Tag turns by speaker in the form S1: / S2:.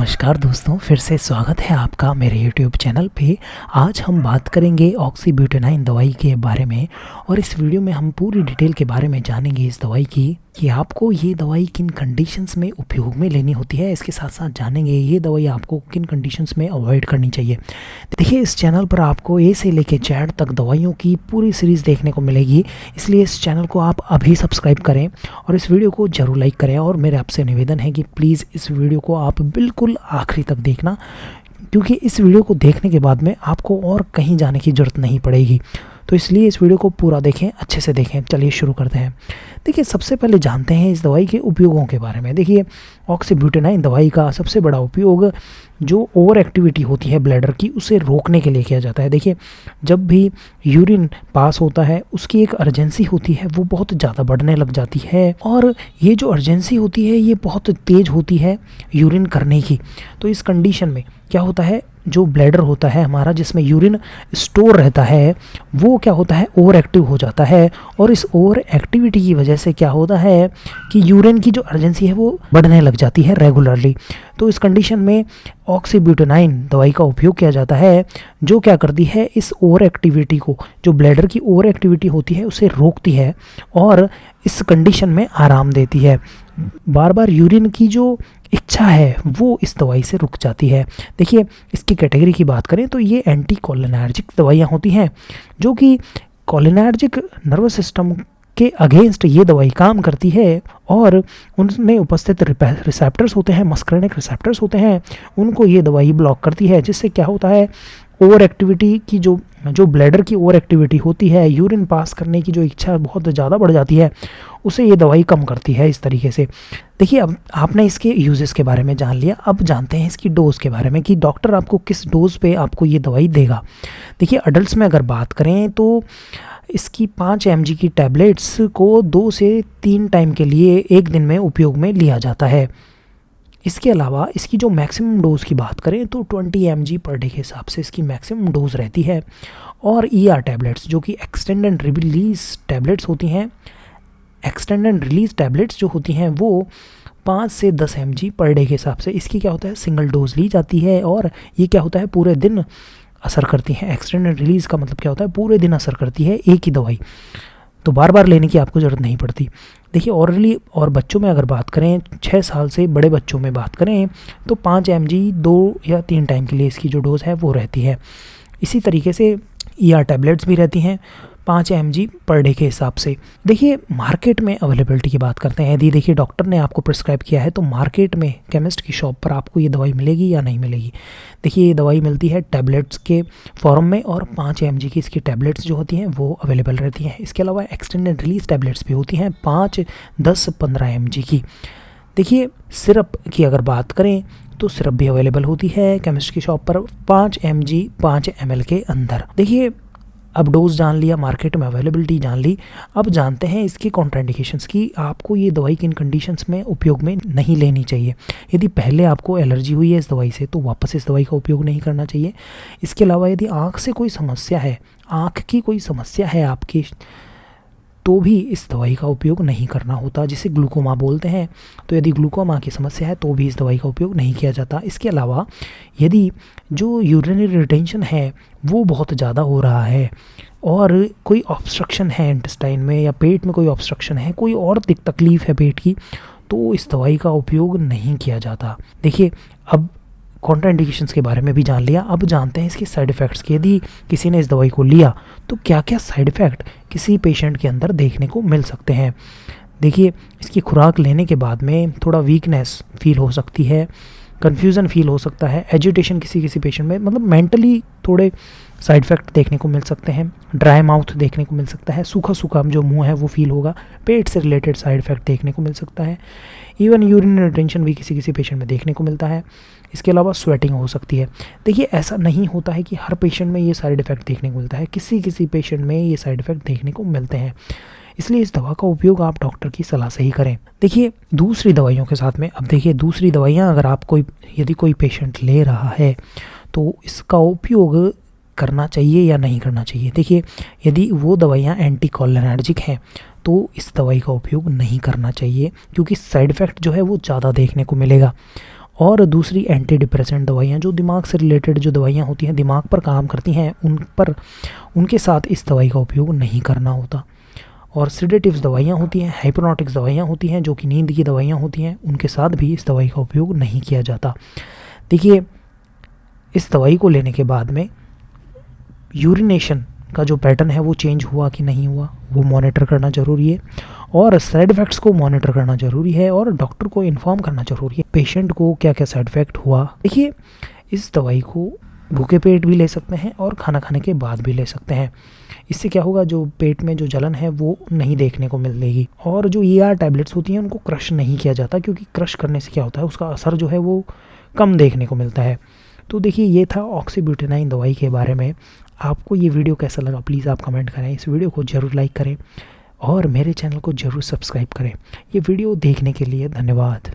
S1: नमस्कार दोस्तों, फिर से स्वागत है आपका मेरे YouTube चैनल पे। आज हम बात करेंगे ऑक्सीब्यूटेनाइन दवाई के बारे में और इस वीडियो में हम पूरी डिटेल के बारे में जानेंगे इस दवाई की कि आपको ये दवाई किन कंडीशंस में उपयोग में लेनी होती है। इसके साथ साथ जानेंगे ये दवाई आपको किन कंडीशंस में अवॉइड करनी चाहिए। देखिए, इस चैनल पर आपको ए से लेकर जेड तक दवाइयों की पूरी सीरीज़ देखने को मिलेगी, इसलिए इस चैनल को आप अभी सब्सक्राइब करें और इस वीडियो को ज़रूर लाइक करें। और मेरे आपसे निवेदन है कि प्लीज़ इस वीडियो को आप बिल्कुल आखिरी तक देखना, क्योंकि इस वीडियो को देखने के बाद में आपको और कहीं जाने की ज़रूरत नहीं पड़ेगी। तो इसलिए इस वीडियो को पूरा देखें, अच्छे से देखें। चलिए शुरू करते हैं। देखिए, सबसे पहले जानते हैं इस दवाई के उपयोगों के बारे में। देखिए, ऑक्सीब्यूटेनाइन दवाई का सबसे बड़ा उपयोग जो ओवर एक्टिविटी होती है ब्लैडर की, उसे रोकने के लिए किया जाता है। देखिए, जब भी यूरिन पास होता है उसकी एक अर्जेंसी होती है, वो बहुत ज़्यादा बढ़ने लग जाती है और ये जो अर्जेंसी होती है ये बहुत तेज़ होती है यूरिन करने की। तो इस कंडीशन में क्या होता है, जो ब्लैडर होता है हमारा जिसमें यूरिन स्टोर रहता है, वो क्या होता है, ओवर एक्टिव हो जाता है। और इस ओवर एक्टिविटी की वजह से क्या होता है कि यूरिन की जो अर्जेंसी है वो बढ़ने लग जाती है रेगुलरली। तो इस कंडीशन में ऑक्सीब्यूटेनाइन दवाई का उपयोग किया जाता है, जो क्या करती है, इस ओवर एक्टिविटी को, जो ब्लैडर की ओवर एक्टिविटी होती है उसे रोकती है और इस कंडीशन में आराम देती है। बार बार यूरिन की जो इच्छा है वो इस दवाई से रुक जाती है। देखिए, इसकी कैटेगरी की बात करें तो ये एंटी कोलिनर्जिक दवाइयाँ होती हैं, जो कि कोलिनर्जिक नर्वस सिस्टम के अगेंस्ट ये दवाई काम करती है और उनमें उपस्थित रिसेप्टर्स होते हैं, मस्करनिक रिसेप्टर्स होते हैं, उनको ये दवाई ब्लॉक करती है। जिससे क्या होता है, ओवर एक्टिविटी की जो ब्लैडर की ओवर एक्टिविटी होती है, यूरिन पास करने की जो इच्छा बहुत ज़्यादा बढ़ जाती है, उसे ये दवाई कम करती है इस तरीके से। देखिए, अब आपने इसके यूजेस के बारे में जान लिया, अब जानते हैं इसकी डोज़ के बारे में कि डॉक्टर आपको किस डोज़ पे आपको ये दवाई देगा। देखिए, अडल्ट्स में अगर बात करें तो इसकी 5 mg की टैबलेट्स को 2 से 3 टाइम के लिए एक दिन में उपयोग में लिया जाता है। इसके अलावा इसकी जो मैक्सिमम डोज़ की बात करें तो 20 mg पर डे के हिसाब से इसकी मैक्सिमम डोज़ रहती है। और ER टैबलेट्स जो कि एक्सटेंडेड रिलीज़ टैबलेट्स होती हैं, एक्सटेंडेड रिलीज़ टैबलेट्स जो होती हैं वो 5 से 10 mg पर डे के हिसाब से इसकी क्या होता है, सिंगल डोज ली जाती है और ये क्या होता है, पूरे दिन असर करती हैं। एक्सटेंडेड रिलीज़ का मतलब क्या होता है, पूरे दिन असर करती है एक ही दवाई, तो बार बार लेने की आपको ज़रूरत नहीं पड़ती। देखिए, ऑरली और बच्चों में अगर बात करें, 6 साल से बड़े बच्चों में बात करें तो 5 mg 2 या 3 टाइम के लिए इसकी जो डोज़ है वो रहती है। इसी तरीके से ER टैबलेट्स भी रहती हैं 5 mg पर डे के हिसाब से। देखिए, मार्केट में अवेलेबिलिटी की बात करते हैं। यदि देखिए डॉक्टर ने आपको प्रिस्क्राइब किया है तो मार्केट में केमिस्ट की शॉप पर आपको ये दवाई मिलेगी या नहीं मिलेगी। देखिए, ये दवाई मिलती है टैबलेट्स के फॉर्म में और 5 mg की इसकी टैबलेट्स जो होती हैं वो अवेलेबल रहती हैं। इसके अलावा एक्सटेंडेड रिलीज टैबलेट्स भी होती हैं 5, 10, 15 mg की। देखिए, सिरप की अगर बात करें तो सिरप भी अवेलेबल होती है केमिस्ट की शॉप पर 5 mg 5 ml के अंदर। देखिए, अब डोज जान लिया, मार्केट में अवेलेबिलिटी जान ली, अब जानते हैं इसकी कॉन्ट्राइंडिकेशंस की। आपको ये दवाई किन कंडीशंस में उपयोग में नहीं लेनी चाहिए। यदि पहले आपको एलर्जी हुई है इस दवाई से तो वापस इस दवाई का उपयोग नहीं करना चाहिए। इसके अलावा यदि आँख से कोई समस्या है, आँख की कोई समस्या है आपकी, तो भी इस दवाई का उपयोग नहीं करना होता, जिसे ग्लूकोमा बोलते हैं। तो यदि ग्लूकोमा की समस्या है तो भी इस दवाई का उपयोग नहीं किया जाता। इसके अलावा यदि जो यूरिनरी रिटेंशन है वो बहुत ज़्यादा हो रहा है और कोई ऑब्स्ट्रक्शन है इंटेस्टाइन में या पेट में कोई ऑब्स्ट्रक्शन है, कोई और तकलीफ़ है पेट की, तो इस दवाई का उपयोग नहीं किया जाता। देखिए, अब कॉन्ट्राइंडिकेशंस के बारे में भी जान लिया, अब जानते हैं इसके साइड इफ़ेक्ट्स के। यदि किसी ने इस दवाई को लिया तो क्या क्या साइड इफ़ेक्ट किसी पेशेंट के अंदर देखने को मिल सकते हैं। देखिए, इसकी खुराक लेने के बाद में थोड़ा वीकनेस फील हो सकती है, कन्फ्यूज़न फील हो सकता है, एजिटेशन किसी किसी पेशेंट में, मतलब मेंटली थोड़े साइड इफ़ेक्ट देखने को मिल सकते हैं। ड्राई माउथ देखने को मिल सकता है, सूखा सूखा जो मुंह है वो फील होगा, पेट से रिलेटेड साइड इफ़ेक्ट देखने को मिल सकता है। इवन यूरिन रिटेंशन भी किसी किसी पेशेंट में देखने को मिलता है। इसके अलावा स्वेटिंग हो सकती है। देखिए, ऐसा नहीं होता है कि हर पेशेंट में ये साइड इफ़ेक्ट देखने को मिलता है, किसी किसी पेशेंट में ये साइड इफ़ेक्ट देखने को मिलते हैं। इसलिए इस दवा का उपयोग आप डॉक्टर की सलाह से ही करें। देखिए, दूसरी दवाइयों के साथ में, अब देखिए दूसरी दवाइयाँ अगर आप यदि कोई पेशेंट ले रहा है तो इसका उपयोग करना चाहिए या नहीं करना चाहिए। देखिए, यदि वो दवाइयाँ एंटी कोलिनर्जिक हैं तो इस दवाई का उपयोग नहीं करना चाहिए, क्योंकि साइड इफ़ेक्ट जो है वो ज़्यादा देखने को मिलेगा। और दूसरी एंटी डिप्रेसेंट दवाइयाँ, जो दिमाग से रिलेटेड जो दवाइयाँ होती हैं, दिमाग पर काम करती हैं, उनके साथ इस दवाई का उपयोग नहीं करना होता। और सिडेटिव्स दवाइयाँ होती हैं, हाइप्नोटिक्स दवाइयाँ होती हैं, जो कि नींद की दवाइयाँ होती हैं, उनके साथ भी इस दवाई का उपयोग नहीं किया जाता। देखिए, इस दवाई को लेने के बाद में यूरिनेशन का जो पैटर्न है वो चेंज हुआ कि नहीं हुआ, वो मॉनिटर करना ज़रूरी है। और साइड इफ़ेक्ट्स को मॉनिटर करना ज़रूरी है और डॉक्टर को इन्फॉर्म करना ज़रूरी है पेशेंट को क्या क्या साइड इफ़ेक्ट हुआ। देखिए, इस दवाई को भूखे पेट भी ले सकते हैं और खाना खाने के बाद भी ले सकते हैं। इससे क्या होगा, जो पेट में जो जलन है वो नहीं देखने को मिलेगी। और जो ER टैबलेट्स होती हैं उनको क्रश नहीं किया जाता, क्योंकि क्रश करने से क्या होता है, उसका असर जो है वो कम देखने को मिलता है। तो देखिए, ये था ऑक्सीब्यूटेनाइन दवाई के बारे में। आपको ये वीडियो कैसा लगा प्लीज़ आप कमेंट करें। इस वीडियो को ज़रूर लाइक करें और मेरे चैनल को ज़रूर सब्सक्राइब करें। ये वीडियो देखने के लिए धन्यवाद।